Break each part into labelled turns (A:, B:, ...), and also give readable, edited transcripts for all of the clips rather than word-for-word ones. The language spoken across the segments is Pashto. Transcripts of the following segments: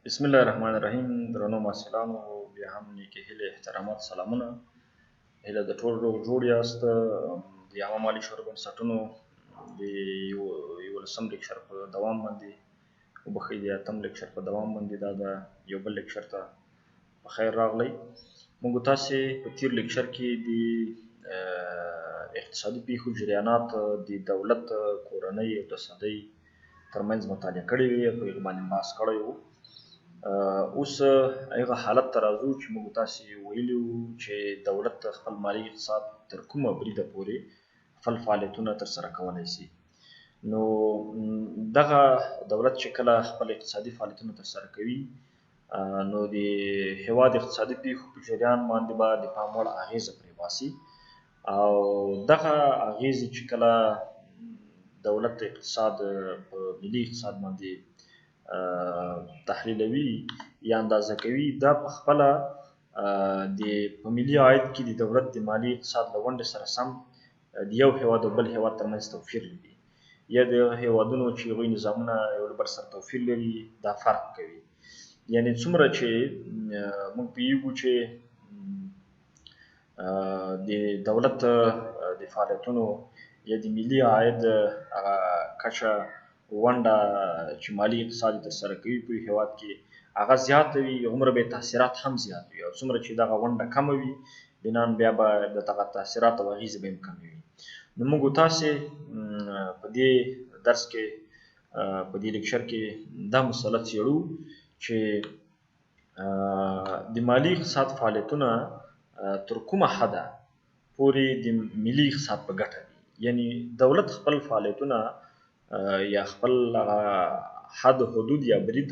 A: بسم الله الرحمن الرحیم. درنو محصلانو، بیا هم نیکې هیلې احترامات سلامونه. هیله د ټول روغ جوړ یاست. د عامه مالي شعور بنسټونو د 11 لیکچر په دوام باندې وبښئ د 8 لیکچر په دوام باندې دا د یو بل لیکچر ته په خیر راغلی. موږ تاسې په تیر لیکچر کې د اقتصادي پیښو جریانات د دولت، کورنۍ او تصدۍ ترمنځ مطالعه کړې وې، په هغې باندې بحث کړی و. اوس هغه حالت ته راځو چې موږ تاسې ویلي وو چې دولت خپل مالي اقتصاد تر کومه بریده پورې خپل فعالیتونه ترسره کولی شي. نو دغه دولت چې کله خپل اقتصادي فعالیتونه ترسره کوي، نو د هیواد اقتصادي پیښو په جریان باندې به د پام وړ اغیزه پرې باسي، او دغه اغیزې چې کله دولت اقتصاد په ملي اقتصاد باندې تحلیلوي یا اندازه کوي، دا په خپله په ملي عاید کې د دولت د مالي اقتصاد له ونډې سره سم د یو هیواد او بل هیواد ترمنځ توپیر لري، یا د هیوادونو چې هغوی نظامونه یو له بل سره توپیر لري دا فرق کوي. یعنې څومره چې موږ پوهیږو چې د دولت د فعالیتونو یا د ملي عاید هغه کچه ونډه چې مالي اقتصاد ترسره کوي په هیواد کې هغه زیاته وي، هغومره به تاثیرات هم زیات وي، او څومره چې دغه ونډه کمه وي بنان بیا به د دغه تاثیرات او اغیزې به هم کمې وي. نو موږ تاسې په دې درس کې په دې لیکچر کې دا مسله څېړو چې د مالي اقتصاد فعالیتونه تر کومه حده پورې د ملي اقتصاد په ګټه دي. یعنی دولت خپل فعالیتونه یا خپل حد حدود یا برید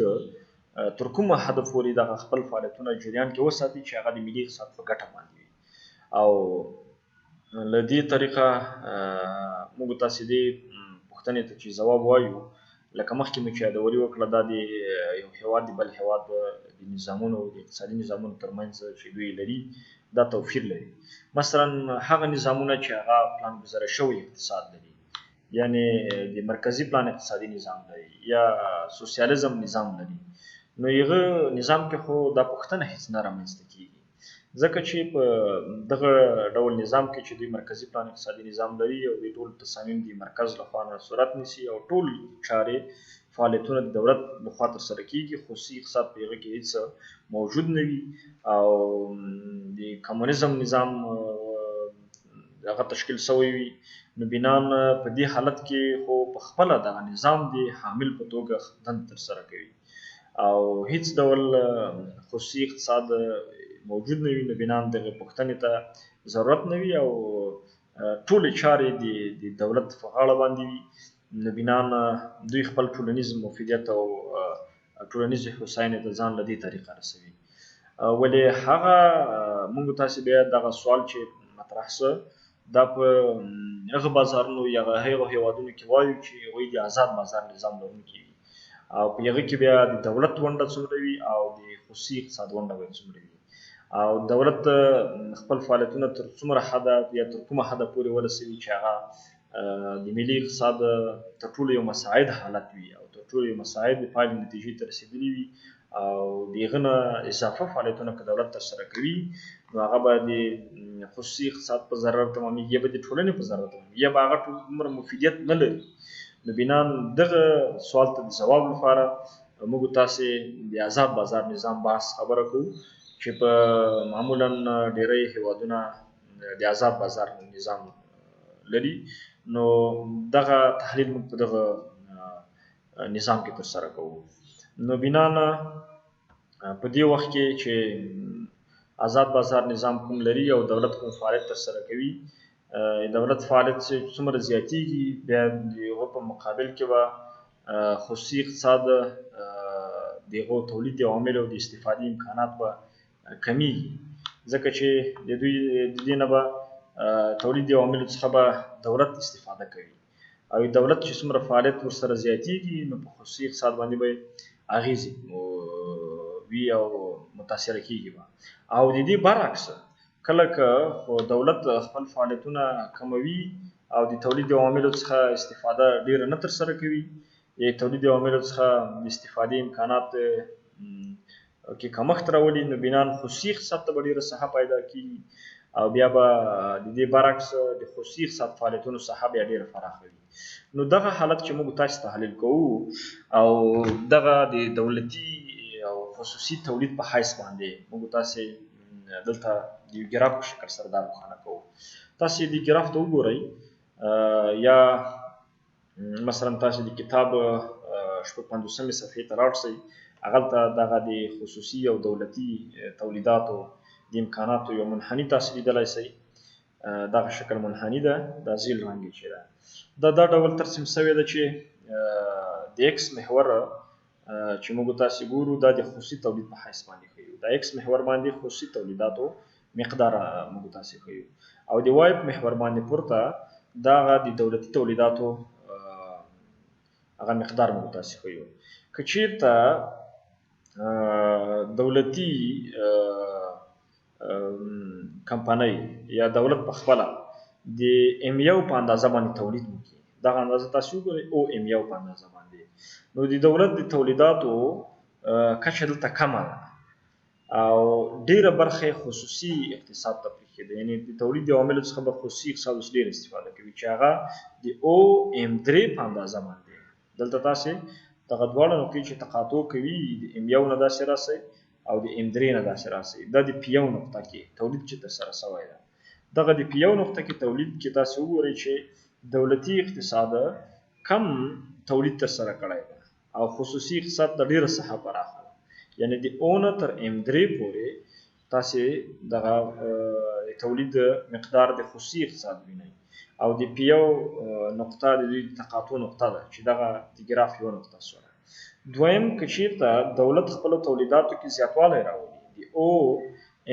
A: تر کومه حد پورې دغه خپل فعالیتونه جریان کې وساتي چې هغه د ملي اقتصاد په ګټه باندې وي. او له دې طریقه موږ تاسې دې پوښتنې ته چې ځواب وایو، لکه مخکې مې چې یادوري وکړه، دا د یو هیواد د بل هیواد د نظامونو، د اقتصادي نظامونو ترمنځ چې دوی لري دا توپیر لري. مثلا هغه نظامونه چې هغه پلان ګذاره شوی اقتصاد لري، یعنی د مرکزی پلان اقتصادي نظام لري یا سوسیالیزم نظام لري، نو هغه نظام کې خو دا پوښتنه هیڅ نه رامنځته کیږي، ځکه چې په دغه ډول نظام کې چې دوی مرکزی پلان اقتصادي نظام لري او د ټول تصامیم د مرکز لخوا نه صورت نیسي او ټول چارې فعالیتونه د دولت لخوا ترسره کیږي، خصوصي اقتصاد په هغه کې هیڅ موجود نه وي، او د کمونیزم نظام هغه تشکیل شوی وي. نو بنان په دې حالت کې خو په خپله دغه نظام د حامل په توګه دنده ترسره کوي او هیڅ ډول خصوصي اقتصاد موجود نه وي، نو بنان دغه پوښتنې ته ضرورت نه وي او ټولې چارې د دولت په غاړه باندې وي. نو بنان دوی خپل ټولنیز مفیدیت او ټولنیزې هوساینې ته ځان له دې طریقه رسوي. ولې هغه موږ تاسې بیا دغه سوال چې مطرح څه دا په هغه بازارونو یا هغه هیوادونو کې وایو چې هغوی د آزاد بازار نظام لرونکي وي، او په هغه کې بیا د دولت ونډه څومره وي او د خصوصي اقتصاد ونډه به څومره وي، او دولت خپل فعالیتونه تر څومره حده یا تر کومه حده پورې ورسوي چې هغه د ملي اقتصاد تر ټولو یو مساعد حالت وي او تر ټولو یو مساعد د پایلې نتیجې ته رسېدلي وي، او د هغه نه اضافه فعالیتونه که دولت ترسره کوي نو هغه به د خصوصي اقتصاد په ضرر تمامېږي یا به د ټولنې په ضرر تمامېږي یا به هغه دومره مفیدیت نه لري. نو بنان دغه سوال ته د ځواب لپاره موږ تاسې د آزاد بازار نظام بحث خبره کوو چې په معمولا ډیری هیوادونه د آزاد بازار نظام لري. نو دغه تحلیل موږ په دغه نظام کې ترسره کوو. نو بنان په دې وخت کې چې آزاد بازار نظام کوم لري او دولت کوم فعالیت ترسره کوي، دولت فعالیت چې څومره زیاتېږي بیا د هغو په مقابل کې به خصوصي اقتصاد د هغو تولیدي عواملو او د استفادې امکانات به کمیږي، ځکه چې د دوی د دې نه به تولیدي عواملو څخه به دولت استفاده کوي، او دولت چې څومره فعالیت ورسره زیاتېږي نو په خصوصي اقتصاد باندې به اغیزې وي او متاثره کیږي به. او د دې برعکس کله که خو دولت خپل فعالیتونه کموي او د تولیدي عواملو څخه استفاده ډیره نه ترسره کوي، یا تولیدي عواملو څخه د استفادې امکانات کې کمښت راولي، نو بنا خصوصي اقتصاد ته به ډېره ساحه پیدا کېږي او بیا به د دې برعکس د خصوصي اقتصاد فعالیتونو ساحه بیا ډېره پراخه وي. نو دغه حالت چې موږ تاسو ته تحلیل کوو او دغه د دولتي او خصوصي تولید په حیث باندې موږ تاسو دلته د یو ګراف په شکل سره دا روښانه کوو. تاسو دې ګراف ته وګورئ یا مثلا تاسو د کتاب 55 صفحې ته لاړ شئ، هغلته دغه د خصوصي او دولتي تولیداتو د امکاناتو یو منحني تاسو لیدلی شئ. دغه شکل منحني ده، دا زیل رنګ چې ده دا ډول ترسیم شوې ده چې د ایکس محور چې موږ تاسو ګورو دا د خصوصي تولید په حیث باندې ښیو. د ایکس محور باندې خصوصي تولیداتو مقدار موږ تاسو ښیو او د وای محور باندې پورته دغه د دولتي تولیداتو هغه مقدار موږ تاسو ښیو. که چیرته دولتي کمپنۍ یا دولت په خپله د ام یو په اندازه باندې تولید وکړي، دغه اندازه تاسو وګورئ او ام یو په اندازه باندې، نو د دولت د تولیداتو کچه دلته کمه ده او ډیره برخه خصوصي اقتصاد ته پرېښې ده. یعنې د تولید د عواملو څخه به خصوصي اقتصاد اوس ډېر استفاده کوي چې هغه د او ام 3 په اندازه باندې. دلته تاسو دغه دواړه نقطې چې تقاطع کوي د ام یو نه داسې راسئ او د ام 3 نه داسې راسئ، دا د پی یو نقطه کې تولید چې ترسره شوی ده. دغه د پی یو نقطه کې تولید کې تاسو وګورئ چې دولتي اقتصاد کم تولید ترسره کړی ده او خصوصي اقتصاد ته ډېره ساحه پراخه ده. یعنې د او نه تر ام 3 پورې تاسو دغه تولید مقدار د خصوصي اقتصاد وینئ او د پی یو نقطه د دوی تقاطع نقطه ده چې دغه د ګراف یو نقطه شوه. دویم که چیرته دولت خپلو تولیداتو کې زیاتوالی راولي، د او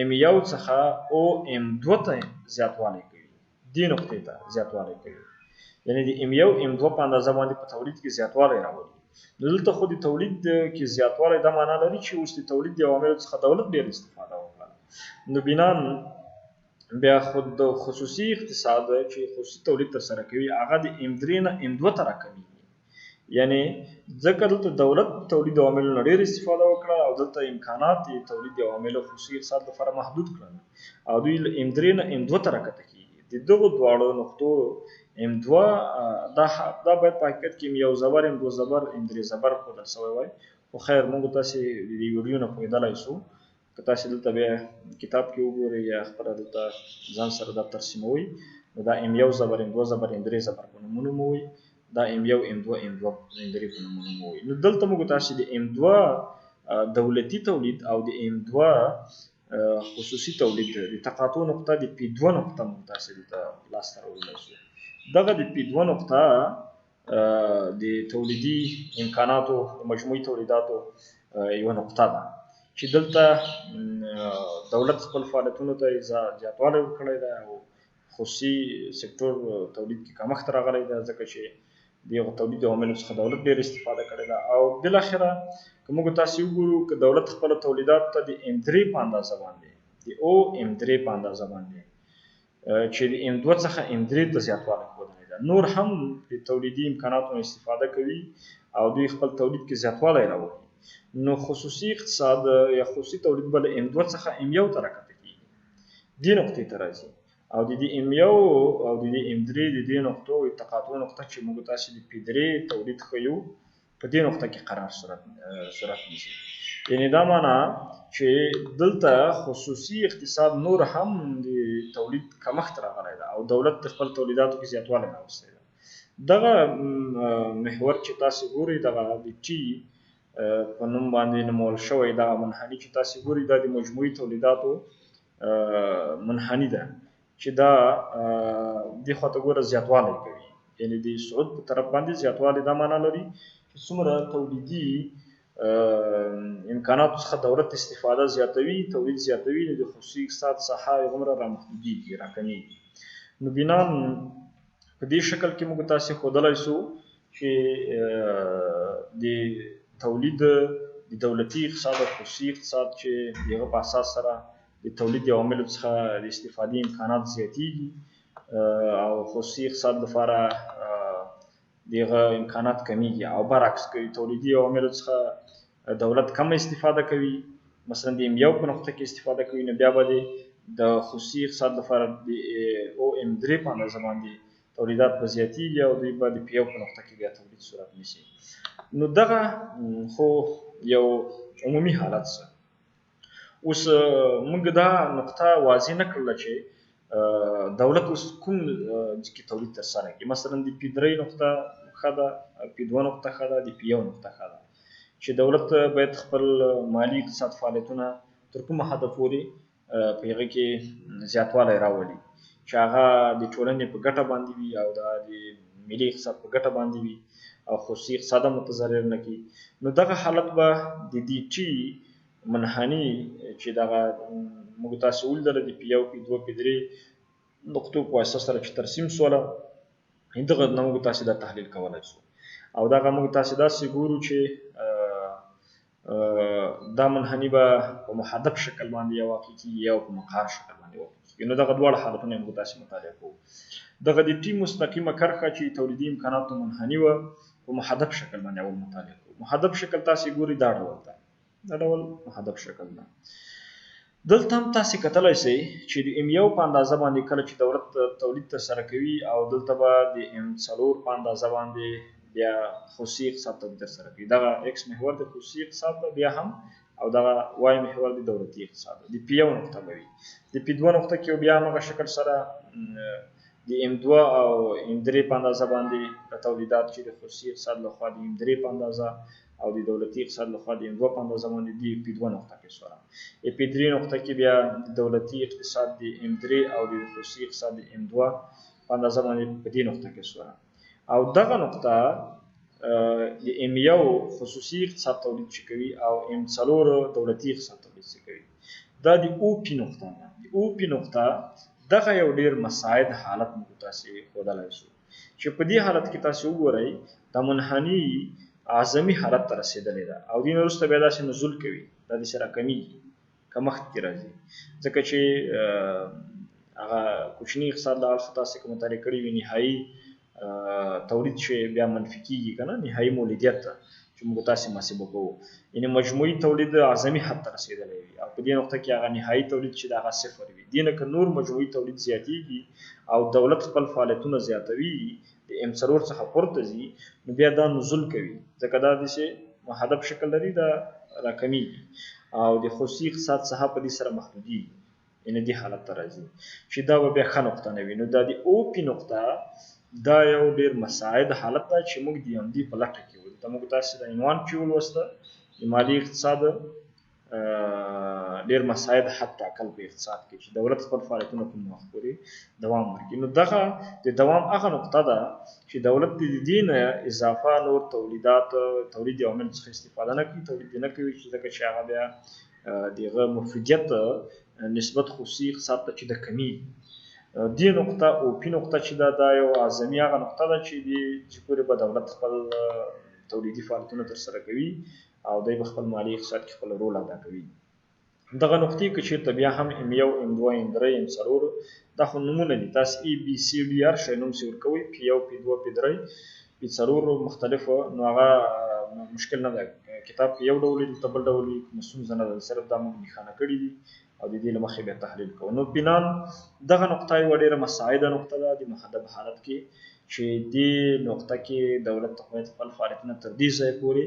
A: ام یو څخه او ام 2 ته زیاتوالی کوي، دې نقطې ته زیاتوالی کوي، یعنې د ام یو ام 2 په اندازه باندې په تولید کې زیاتوالی راولي. نو دلته خو د تولید کې زیاتوالی دا معنا لري چې اوس د تولید د عواملو څخه دولت ډېر استفاده وکړه. نو بنا بیا خود د خصوصي اقتصاد چې خصوصي تولید ترسره کوي هغه د ام 3 نه ام 2 ته راکمیږي. یعنی ځکه دلته دولت تولید عواملو نه ډېر استفاده وکړه او دلته امکانات د تولید عواملو خصوصي اقتصاد لپاره محدود کړل او دوی له ام 3 نه ام 2 ته راکته کیږي. د دغو دواړو نقطو ام 2 دا باید په حقیقت کې ام یو زبر ام 2 زبر ام 3 زبر ښودل شوی وای، خو خیر موږ تاسې د دې ویډیو نه پوهېدلی شو. که تاسې دلته بیا کتاب کې وګورئ یا خپله دلته ځان سره دا ترسیموئ، نو دا ام یو زبر ام 2 زبر ام 3 زبر په نومونه موئ، دا ام یو ام 2 ام 2 ام 3 په نومونه موئ. نو دلته موږ تاسې د ام 2 دولتي تولید او د ام 2 خصوصي تولید د تقاطع نقطه د پی 2 نقطه موږ تاسې دلته لاسته راوړلی شو. دغه د پی 2 نقطه د تولیدي امکاناتو د مجموعي تولیداتو یوه نقطه ده چې دلته دولت خپل فعالیتونو ته زیاتوالی ورکړی ده او خصوصي سکتور تولید کې کمښت راغلی ده ځکه چې د هغو تولیدي عواملو څخه دولت ډېر استفاده کړې ده. او بالاخره که موږ تاسې وګورو که دولت خپلو تولیداتو ته د ام 3 په اندازه باندې د او ام 3 په اندازه باندې چې د ام 2 څخه ام 3 ته زیاتوالی ښودلی ده، نور هم د تولیدي امکاناتو استفاده کوي او دوی خپل تولید کې زیاتوالی راولي، نو خصوصي اقتصاد یا خصوصي تولید به له ام 2 څخه ام 1 ته راکته کېږي، دې نقطې ته راځي او د دې ام 1 او د دې ام 3 د دې نقطو تقاطع نقطه چې موږ تاسې د پی 3 تولید ښیو په دې نقطه کې قرار صورت نیسي. یعنې دا معنا چې دلته خصوصي اقتصاد نور هم د تولید کمښت راغلی ده او دولت د خپل تولیداتو کې زیاتوالی راوستی ده. دغه محور چې تاسې ګورئ دغه د ټي په نوم باندې نومول شوی دغه منحني چې تاسې ګورئ دا د مجموعي تولیداتو منحني ده چې دا دې خواته ګوره زیاتوالی کوي، یعنې د صعود په طرف باندې زیاتوالی دا معنا لري چې څومره تولیدي امکاناتو څخه دولت استفاده زیاتوي، تولید زیاتوي، نو د خصوصي اقتصاد ساحه هغومره رامحدودېږي، راکمیږي. نو بنا په دې شکل کې موږ تاسې ښودلی شو چې د تولید د دولتي اقتصاد او خصوصي اقتصاد چې د هغه په اساس سره د تولید د عواملو څخه د استفادې امکانات زیاتېږي او خصوصي اقتصاد لپاره د هغه امکانات کمیږي او برعکس که د تولیدي عواملو څخه دولت کم استفاده کوي، مثلا د M1 په نقطه کې استفاده کوي، نو بیا به د خصوصي اقتصاد لپاره د OM3 په اندازه باندې تولیدات به زیاتېږي او دوی به د P1 په نقطه کې بیا تولید صورت نیسي. نو دغه خو یو عمومي حالت څه. اوس موږ دا نقطه واضح نه کړله چې دولت اوس کوم کې تولید ترسره کوي. مثلا د P3 نقطه ښه ده، P2 نقطه ښه ده، د P1 نقطه ښه ده، چې دولت باید خپل مالی اقتصاد فعالیتونه تر کومه حده پورې په هغه کې زیاتوالی راولي چې هغه د ټولنې په ګټه باندې وي او د ملي اقتصاد په ګټه باندې وي او خصوصي اقتصاد هم متضرر نه کړي. نو دغه حالت به د DT منحني چې دغه موږ تاسو ولیدله د P1 P2 P3 نقطو په واسطه سره چې ترسیم سوله، دغه نه موږ تاسو دا تحلیل کولی شو او دغه موږ تاسو داسې ګورو چې دا منحني به په محدب شکل باندې یا واقع کېږي یا په مقعر شکل باندې واقع کېږي. نو دغه دواړه حالتونه موږ تاسو مطالعه کوو. دغه د ټي مستقیمه کرښه چې تولیدي امکاناتو منحني وه په محدب شکل باندې اول مطالعه کوو. محدب شکل تاسو ګورئ دا ډول ده، دا ډول محدب شکل ده. دلته هم تاسو کتلی شئ چې د M1 په اندازه باندې کله چې دولت تولید ترسره کوي او دلته به د M4 په اندازه باندې بیا خصوصي اقتصاد تولید ترسره کوي. دغه X محور د خصوصي اقتصاد ده بیا هم او دغه Y محور د دولتي اقتصاد ده. د P1 نقطه به وي. د P2 نقطه کې بیا همغه شکل سره د M2 او M3 په اندازه باندې تولیدات چې د خصوصي اقتصاد لخوا د M3 په اندازه او د دولتي اقتصاد لخوا د M2 په اندازه باندې د P2 نقطه کې سوره. P3 نقطه کې بیا د دولتي اقتصاد د M3 او د خصوصي اقتصاد د M2 په اندازه باندې په دې نقطه کې سوره. او دغه نقطه د M1 خصوصي اقتصاد تولید چې کوي او M4 دولتي اقتصاد تولید چې کوي، دا د OP نقطه ده. د OP نقطه دغه یو ډیر مساعد حالت موږ تاسو ښودلی شو چې په دې حالت کې تاسو وګورئ د منحني اعظمي حالت ته رسېدلې ده او دین وروسته بیا داسې نزول کوي، دا د سره کمیږي، کمښت کې راځي، ځکه چې هغه کوچني اقتصاد له اړخه تاسو کوم مطالعه کړي وي نهایي تولید چې بیا منفي کېږي که نه، نهایي مولیدیت ته چې موږ تاسې محاسبه کوو، یعنې مجموعي تولید اعظمي حد ته رسېدلی وي او په دې نقطه کې هغه نهایي تولید چې د هغه صفر وي. دې نه که نور مجموعي تولید زیاتېږي او دولت خپل فعالیتونه زیاتوي د M4 څخه پورته ځي، نو بیا دا نزول کوي، ځکه دا داسې محدب شکل لري، دا راکمیږي او د خصوصي اقتصاد څخه په دې سره محدودېږي، یعنې دې حالت ته راځي چې دا به بیا ښه نقطه نه وي. نو دا د OP نقطه دا یو ډیر مساعد حالت ده چې موږ د همدې په لټه کې وو. دا موږ تاسو د عنوان کې ولوسته د مالي اقتصاد ډیر مساعد حد ټاکل په اقتصاد کې چې دولت خپل فعالیتونه کوم وخت پورې دوام ورکړي. نو دغه د دوام هغه نقطه ده چې دولت د دې نه اضافه نور تولیدات تولید عوامل څخه استفاده نه کوي، تولید نه کوي، چې ځکه چې هغه بیا دغه مفیدیت نسبت خصوصي اقتصاد ته چې د کمی دې نقطه OP نقطه چې دا یو اعظمي هغه نقطه ده چې پورې به دولت خپل تولیدي فعالیتونه ترسره کوي او دوی به خپل مالي اقتصاد کې خپل رول ادا کوي. دغه نقطې که چېرته بیا هم M1 M2 M3 M4 دا خو نومونه دي، تاسو ABCDR شی نوم سي ورکوئ P1 P2 P3 P4 مختلفو، نو هغه مشکل نه ده، کتاب کې یو ډول دي بل ډول وي، کومه ستونزه نه ده، صرف دا موږ نښانه کړي دي او د دې له مخې بیا تحلیل کوو. نو بنان دغه نقطه یوه ډېره مساعده نقطه ده د محدب حالت کې چې دې نقطه کې دولت باید خپل فعالیتونه تر دې ځایه پورې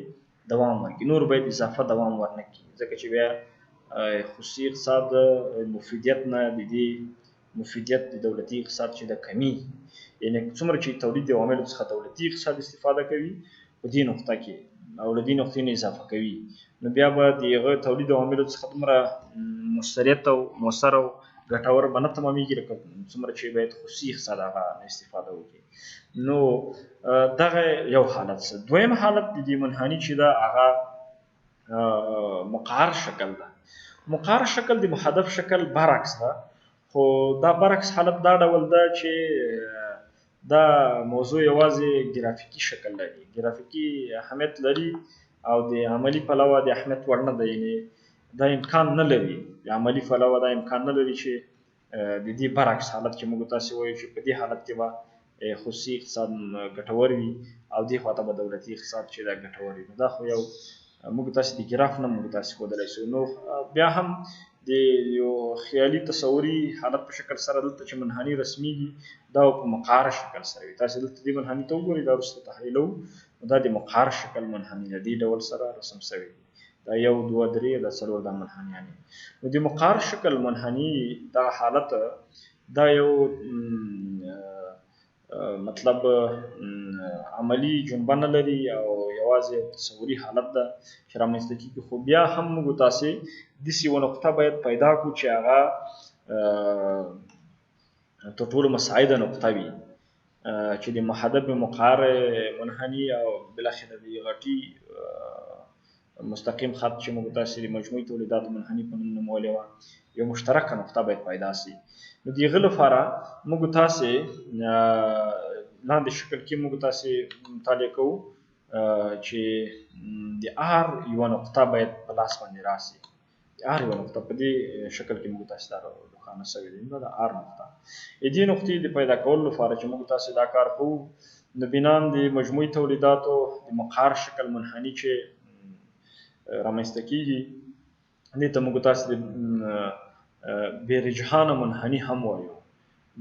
A: دوام ورکړي، نور باید اضافه دوام ورنه کړي، ځکه چې بیا خصوصي اقتصاد مفیدیت نه د دې مفیدیت د دولتي اقتصاد چې د کمی، یعنې څومره چې تولید د عواملو څخه دولتي اقتصاد استفاده کوي په دې نقطه کې او له دې نقطې نه اضافه کوي، نو بیا به د هغه تولید عواملو څخه دومره مؤثریت او مؤثر او ګټور به نه تمامېږي لکه څومره چې باید خصوصي اقتصاد هغه استفاده وکړي. نو دغه یو حالت څه. دویم حالت د دې منحني چې ده هغه مقعر شکل ده. مقعر شکل د محدب شکل برعکس ده، خو دا برعکس حالت دا ډول ده چې دا موضوع یوازې ګرافیکي شکل لري، ګرافیکي اهمیت لري او د عملي پلوه د اهمیت وړ نه ده، یعنې دا امکان نه لري، د عملي پلوه دا امکان نه لري چې د دې برعکس حالت چې موږ تاسې وایو چې په دې حالت کې به خصوصي اقتصاد ګټور وي او دې خواته به دولتي اقتصاد چې دا ګټور وي. نو دا خو یو موږ تاسې د ګراف نه موږ تاسې ښودلی شو. نو بیا هم د یو خیالي تصوري حالت په شکل سره دلته چې منحني رسمیږي دا په مقعره شکل سره وي. تاسې دلته دې منحني ته وګورئ، دا وروسته تحلیلوو، دا د مقعر شکل منحني ده، دې ډول سره رسم شوی دی. دا 1 2 3 دا 4 دا منحنیان دي. نو د مقعر شکل منحني دا حالت دا یو مطلب عملی جنبه نه لري او یوازې تصوري حالت ده چې رامنځته کېږي. خو بیا هم موږ تاسې داسې یوه نقطه باید پیدا کړو چې هغه تر ټولو مساعده نقطه وي، چې د محدب مقعر منحني او بالاخره د غټي مستقیم خط چې موږ تاسې د مجموعي تولیداتو منحني په نوم نومولې وه، یو مشترکه نقطه باید پیدا شي. نو د هغه لپاره موږ تاسې لاندې شکل کې موږ تاسې مطالعه کوو چې د آر یوه نقطه باید په لاس باندې راشي. د آر یوه نقطه په دې شکل کې موږ تاسې دا روښانه شوې ده، دا د آر نقطه. دې نقطې د پیدا کولو لپاره چې موږ تاسې دا کار کوو، نو بنا د مجموعي تولیداتو د مقعر شکل منحني چې رامنځته کېږي دې ته موږ تاسې د بې رجحانه منحني هم وایو.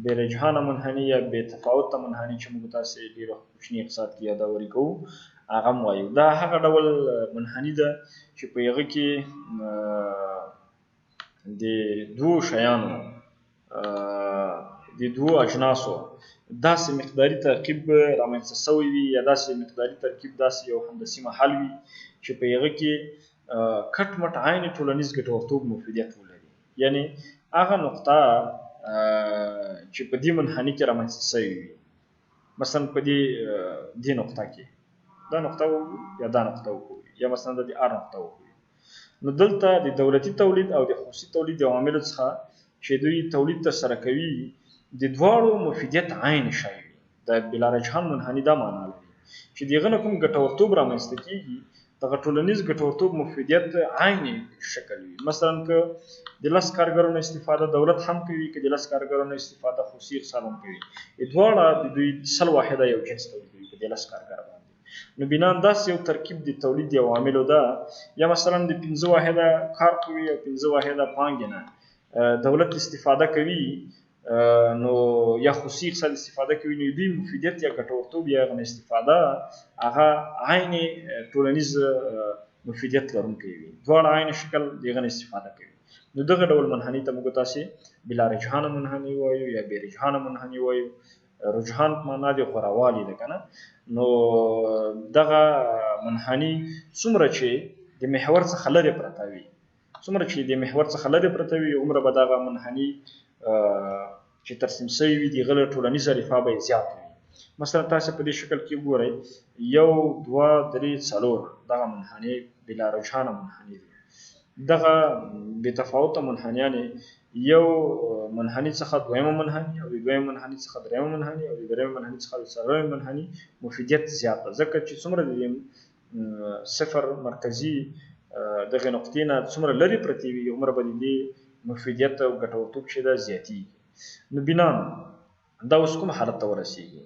A: بې رجحانه منحني یا بې تفاوته منحني چې موږ تاسې ډېر وخت کوچني اقتصاد کې یادوري کوو هغه هم وایو. دا هغه ډول منحني ده چې په هغه کې د دوو شیانو د دوو اجناسو داسې مقداري ترکیب رامنځته شوی وي یا داسې مقداري ترکیب داسې یو هندسي محل وي چې په هغه کې کټ مټ عین ټولنیز ګټورتوب موجودیت ولري. یعنی هغه نقطه چې په دې منحني کې رامنځته شوی وي، مثلا په دې نقطه کې دا نقطه یا دا نقطه وګورئ یا مثلا د آر نقطه وګورئ، نو دلته د دولتي تولید او د خصوصي تولید د عواملو څخه چې دوی تولید ترسره کوي د دواړو مفیدیت عین شی وي. د بلا رجحان منحني دا معنا لري چې د هغه نه کوم ګټورتوب رامنځته کېږي دغه ټولنیز ګټورتوب مفیدیت عین شکل وي. مثلا که د 10 کارګرانو استفاده دولت هم کوي، که د 10 کارګرانو استفاده خصوصي اقتصاد هم کوي، دواړه د دوی 100 واحده یو جنس تولیدوي په 10 کارګر باندې. نو بنا داسې یو ترکیب د تولید د عواملو ده، یا مثلا د 15 واحده کار کوي او 15 واحده پانګې نه دولت استفاده کوي، نو یا خصوصي اقتصاد استفاده کوي، نو دوی مفیدیت یا ګټورتوب یا هغه استفاده هغه عین ټولنیز مفیدیت لرونکی وي، دواړه عین شکل د هغه استفاده کوي. نو دغه ډول منحني ته موږ تاسې بلا رجحانه منحني وایو یا بې رجحانه منحني وایو. رجحان په معنا د غوروالي ده که نه. نو دغه منحني څومره چې د محور څخه لرې پرته وي، څومره چې د محور څخه لرې پرته وي، هغومره به دغه منحني چې ترسیم شوی وي د هغه ټولنیز ارتفاع به یې زیات وي. مثلا تاسې په دې شکل کې وګورئ 1 2 3 4 دغه منحني بلا رجحانه منحني دي. دغه بې تفاوته منحنیانې یو منحني څخه دویمه منحني او د دویمه منحني څخه دریمه منحني او د دریمه منحني څخه د څلورمه منحني مفیدیت زیات ده، ځکه چې څومره د صفر مرکزي دغه نقطې نه څومره لرې پرتې وي هغومره به د دې مفیدیت او ګټورتوب چې ده زیاتېږي. نو بنا دا اوس کوم حالت ته ورسېږي؟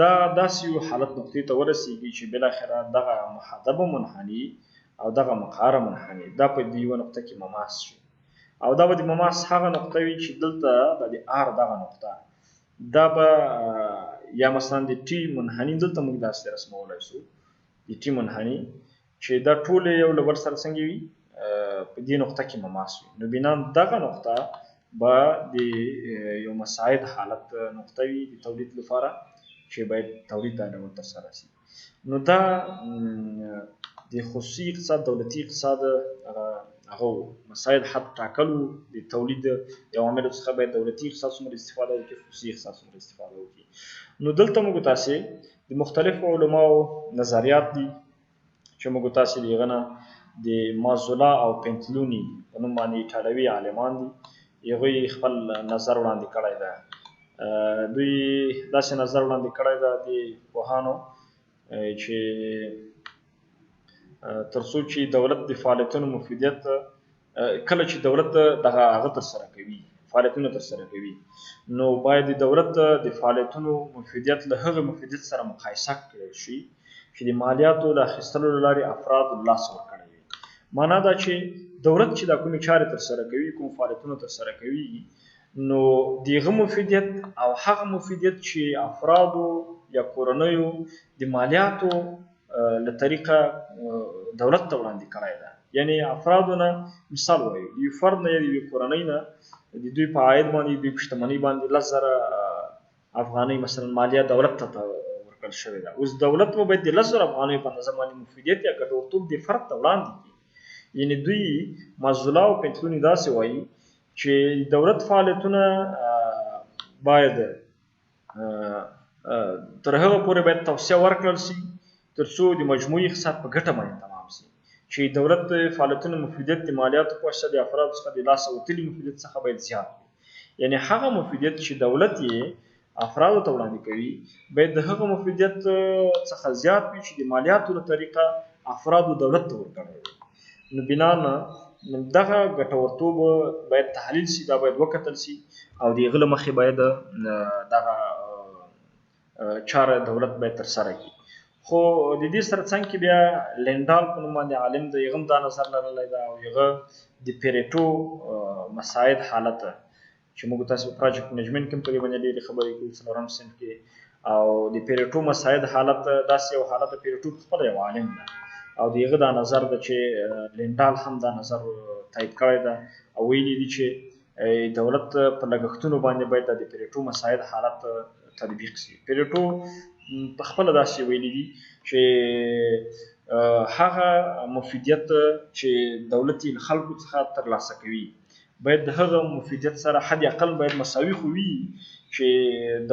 A: دا داسې یو حالت نقطې ته ورسېږي چې بالاخره دغه محدبه منحني او دغه مقعره منحني دا په دې یوه نقطه کې مماس شي، او دا به د مماس هغه نقطه وي چې دلته د آر دغه نقطه دا به یا مثلا د ټي منحني دلته موږ داسې رسمولی شو، د ټي منحني چې دا ټول یو له بل سره څنګه وي په دې نقطه کې مماس وي. نو بنا دغه نقطه به د یو مساعد حالت نقطه وي د تولید لپاره چې باید تولید دا ډول ترسره شي. نو دا د خصوصي اقتصاد دولتي اقتصاد هغه مساعد حد ټاکلو د تولید د عواملو څخه باید دولتي اقتصاد څومره استفاده وکړي، خصوصي اقتصاد څومره استفاده وکړي. نو دلته موږ تاسې د مختلفو علماو نظریات دي چې موږ تاسې د هغه نه د مازولا او پنتلوني په نوم باندې ایټالوي عالمان دي، هغوی خپل نظر وړاندې کړی ده. دوی داسې نظر وړاندې کړی ده د پوهانو چې تر څو چې دولت د فعالیتونو مفیدیت کله چې دولت دغه هغه ترسره کوي فعالیتونه ترسره کوي، نو باید د دولت د فعالیتونو مفیدیت له هغه مفیدیت سره مقایسه کړی شي چې د مالیاتو د اخیستلو له لارې افراد لاس ورکړی وي. معنا دا چې دولت چې دا کومې چارې ترسره کوي، کوم فعالیتونه ترسره کوي، نو دغه مفیدیت او هغه مفیدیت چې افرادو یا کورنیو د مالیاتو له طریقه دولت ته وړاندې کړی ده. یعنی افرادو نه مثال وایو، یو فرد نه یا یوې کورنۍ نه د دوی په عاید باندې، دوی په شتمنۍ باندې 10,000 افغانۍ مثلا مالیه دولت ته ورکړل شوې ده. اوس دولت به باید د 10,000 افغانیو په اندازه باندې مفیدیت یا ګټورتوب د فرد ته وړاندې کړي. یعنی دوی معزوله او پنسیون داسې وایي چې دولت فعالیتونه باید تر هغه پورې باید توسعه ورکړل شي تر څو د مجموعي اقتصاد په ګټه باندې تمام شي، چې دولت فعالیتونه مفیدیت د مالیاتو په واسطه د افرادو څخه د لاسه وتلي مفیدیت څخه باید زیات وي. یعنی هغه مفیدیت چې دولت یې افرادو ته وړاندې کوي باید د هغه مفیدیت څخه زیات وي چې د مالیاتو له طریقه افرادو دولت ته ورکړی وي. نو بناً دغه ګټورتوب باید تحلیل شي، دا باید وکتل شي او د هغه له مخې باید دغه چاره دولت باید ترسره کړي. خو د دې سره څنګ کې بیا لینډال په نوم باندې عالم دی، هغه هم دا نظر لرلی ده او هغه د پیریټو مساعد حالت چې موږ تاسو په پراجیکټ منیجمنټ کې هم په دې باندې ډېرې خبرې کوو 4 صنف کې، او د پیریټو مساعد حالت داسې یو حالت د پیریټو خپله یو عالم ده او د هغه دا نظر ده چې لینډال هم دا نظر تایید کړی ده او ویلي دي چې دولت په لګښتونو باندې باید د پیریټو مساعد حالت تطبیق شي. پیریټو په خپل داسې ویلي دي چې هغه مفیدیت چې دولت یې له خلکو څخه ترلاسه کوي باید د هغه مفیدیت سره حد اقل باید مساوي خو وي چې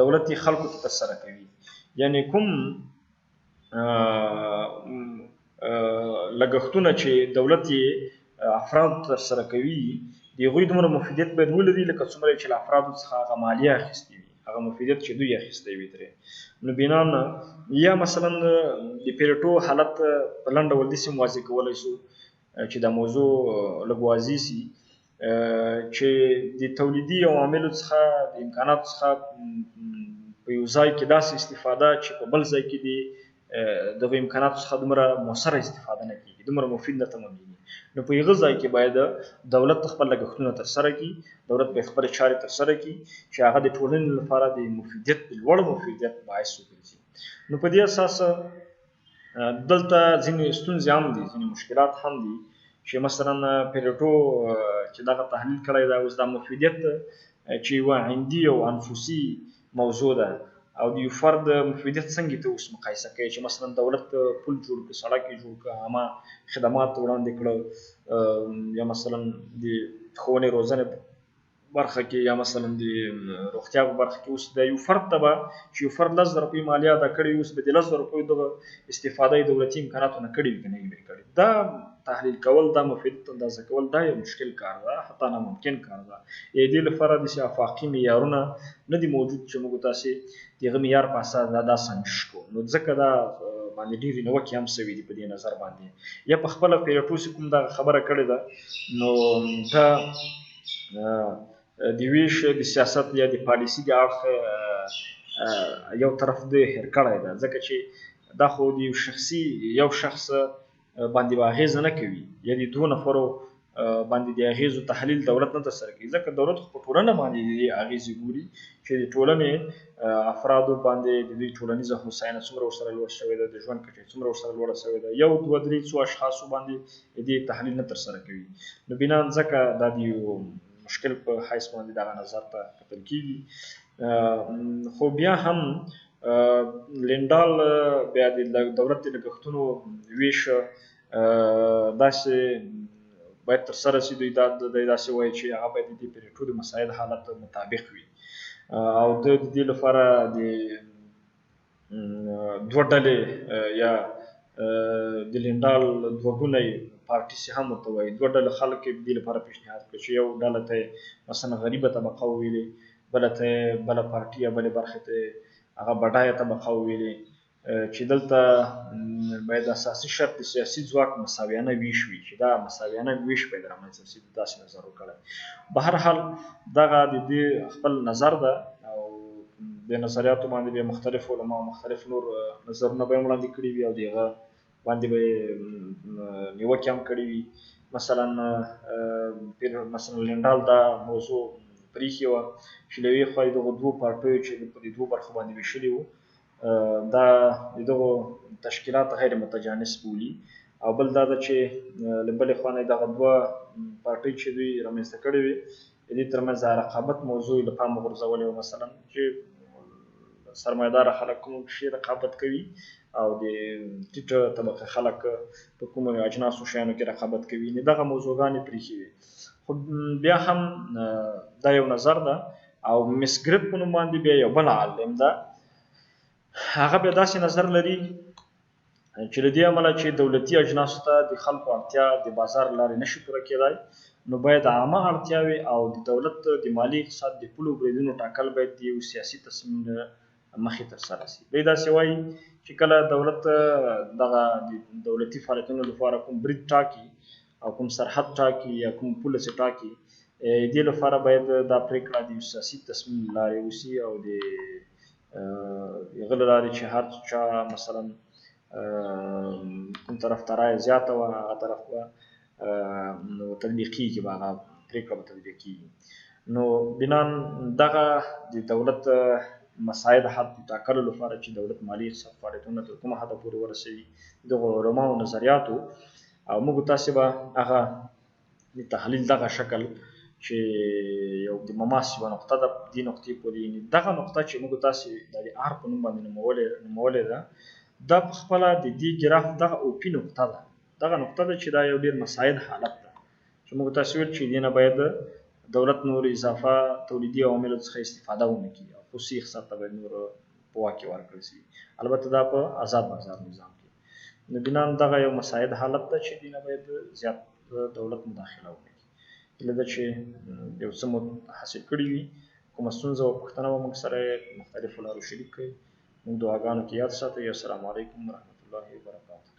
A: دولت یې خلکو ته ترسره کوي. یعنی کوم لګښتونه چې دولت یې افراد ترسره کوي د هغوی دومره مفیدیت باید ولري لکه څومره چې له افرادو څخه هغه مالیه اخیستې وي، هغه مفیدیت چې دوی اخیستی وي ترې. نو بنا یا مثلا د پیریټو حالت په لنډ ډول داسې واضح کولی شو چې دا موضوع لږ واضح شي چې د تولیدي عواملو څخه د امکاناتو څخه په یو ځای کې داسې استفاده چې په بل ځای کې دغه امکاناتو څخه دومره مؤثره استفاده نه کېږي، دومره مفید نه تمامېږي. نو په هغه ځای کې باید دولت خپل لګښتونه ترسره کړي، دولت باید خپلې چارې ترسره کړي چې هغه د ټولنې لپاره د مفیدیت د لوړ مفیدیت باعث وګرځي. نو په دې اساس دلته ځینې ستونزې هم دي، ځینې مشکلات هم دي چې مثلا پیریټو چې دغه تحلیل کړی دا اوس دا مفیدیت چې یوه عندي او انفسي موضوع ده او د یو فرد مفیدیت څنګه ته اوس مقایسه کوي چې مثلا دولت پل جوړ کړ، سړک یې جوړ کړ، عامه خدمات وړاندې کړه، یا مثلا د ښوونې روزنې برخه کې یا مثلا د روغتیا په برخه کې اوس د یو فرد ته به چې یو فرد 10,000 روپۍ مالیه ادا کړې اوس به د 10,000 روپیو دغه استفاده یې دولتي امکاناتو نه کړې وي که نه وي کړې. دا تحلیل کول، دا مفیدیت اندازه کول دا یو مشکل کار ده، حتی ناممکن کار ده. دې لپاره داسې افاقي معیارونه نه دي موجود چې موږ تاسې د هغه معیار په اساس دا سنجش کړو. نو ځکه دا باندې ډېرې نیوکې هم شوي دي په دې نظر باندې. یا په خپله پیریټو چې کوم دغه خبره کړې ده نو دا د ویش د سیاست یا د پالیسي د اړخ یو طرف د هیر کړی ده، ځکه چې دا خو د یو شخص باندې به اغېزه نه کوي، یا د 2 نفرو باندې د اغېزو تحلیل دولت نه ترسره کوي، ځکه دولت خو په ټولنه باندې د اغېزې ګوري چې د ټولنې افرادو باندې د دوی ټولنیزه هوساینه څومره ورسره لوړه شوې ده، د ژوند کچه څومره ورسره لوړه شوې ده، 1 2 3 څو اشخاصو باندې د تحلیل نه ترسره کوي. نو بنا ځکه دا د مشکل په حیث باندې دغه نظر ته کتل کېږي. خو بیا هم لینډال بیا د دولت د لګښتونو ویش داسې باید ترسره شي، دوی داسې وایي چې هغه باید د پیریټو د مساعد حالت مطابق وي او د دې لپاره د 2 ډلې یا د لینډال 2 ګونی پارټي چې هم ورته وایي، 2 ډله خلک یې د دې لپاره پیشنهاد کړي چې یو ډله ته یې مثلا غریبه طبقه وویلې، بله ته یې بله پارټي یا بلې برخې ته یې هغه بډایه طبقه وویلې، چې دلته باید اساسي شرط د سیاسي ځواک مساویانه ویش وي، چې دا مساویانه ویش باید رامنځته شي. داسې نظر وکړی. به هر حال دغه د دې خپل نظر ده او د نظریاتو باندې بیا مختلف علما او مختلف نور نظرونه به یې وړاندې کړي وي او د هغه باندې به نیوکې هم کړې وي. مثلا لنډال دا موضوع پرېښې وه چې له یوې خوا د دغو دوو پارټیو چې په دې دوو برخو باندې ویشلي وو دا د دغو تشکیلات غیر متجانس بولي، او بل دا ده چې له بلې خوا نه دغه دوه پارټۍ چې دوی رامنځته کړې وې د دې ترمنځ د رقابت موضوع له پامه غورځولې وه، مثلا چې سرمایه‌داره خلک کوم شي رقابت کوي او د ټیټه طبقه خلک په کومو اجناسو شیانو کې رقابت کوي، نو دغه موضوعګانې پرېښې وي. خو بیا هم دا یو نظر ده. او مس ګریپ په نوم باندې بیا یو بل عالم ده، هغه بیا داسې نظر لري چې له دې امله چې دولتي اجناسو ته د خلکو اړتیا د بازار لارې نشي پوره کېدای، نو باید عامه اړتیاوې او د دولت د مالي اقتصاد د پولو بریدونو ټاکل باید د یو سیاسي تصمیم مخې ترسره شي. دی داسې وایي چې کله دولت دغه د دولتي فعالیتونو لپاره کوم برید ټاکي او کوم سرحد ټاکي یا کوم پوله چې ټاکي، دې لپاره باید دا پرېکړه د یو سیاسي تصمیم لارې وشي او د هغه له لارې چې هر چا مثلا کوم طرف ته رایه زیاته وه هغه طرف به نو تطبیق کېږي، به هغه پرېکړه به تطبیق کېږي. نو بنان دغه د دولت مساعد حد ټاکلو لپاره چې دولت مالي اقتصاد فعالیتونه تر کومه حده پورې ورسوي دغو علماو نظریاتو او موږ تاسې به هغه د تحلیل دغه شکل چې یو د مماس یوه نقطه ده دې نقطې پورې، دغه نقطه چې موږ تاسې د آر په نوم باندې نومولې ده دا په خپله د دې ګراف دغه اوپي نقطه ده، دغه نقطه ده چې دا یو ډېر مساعد حالت ده چې موږ تاسې ویل چې دې نه باید دولت نور اضافه تولیدي عواملو څخه استفاده ونه کړي او خصوصي اقتصاد ته باید نور په واک کې ورکړل شي، البته دا په آزاد بازار نظام کې. نو بنان دغه یو مساعد حالت ده چې دې نه باید زیات دولت مداخله وکړي. هیله ده چې یو څه مو حاصل کړي وي. کومه ستونزه او پوښتنه به موږ سره مختلفو لارو شریک کړئ. موږ دعاګانو کې یاد ساتئ. السلام علیکم ورحمة الله وبرکاته.